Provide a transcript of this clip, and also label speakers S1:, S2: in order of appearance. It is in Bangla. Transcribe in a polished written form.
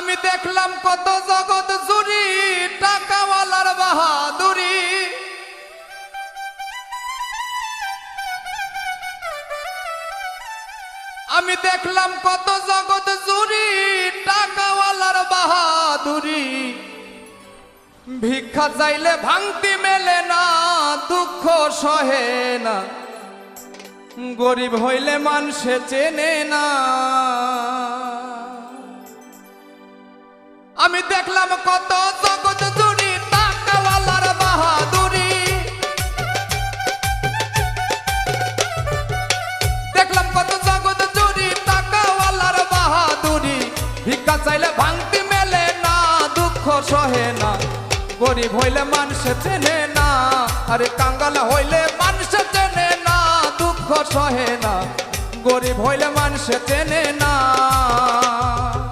S1: আমি দেখলাম কত জগৎ জুড়ি টাকাওয়ালার বাহাদুরি। আমি দেখলাম কত জগৎ জুড়ি টাকাওয়ালার বাহাদুরি। ভিক্ষা চাইলে ভাঙতি মেলে না, দুঃখ সহে না, গরিব হইলে মানুষে চেনে না। আমি দেখলাম কত জগৎ জুড়ি টাকাওয়ালার বাহাদুরি। দেখলাম কত জগৎ জুড়ি টাকাওয়ালার বাহাদুরি। ভিক্ষা চাইলে ভাঙতি মেলে না, দুঃখ সহে না, গরিব হইলে মানুষে চেনে না। আরে কাঙ্গাল হইলে মানুষে চেনে না, দুঃখ সহে না, গরিব হইলে মানুষে চেনে না।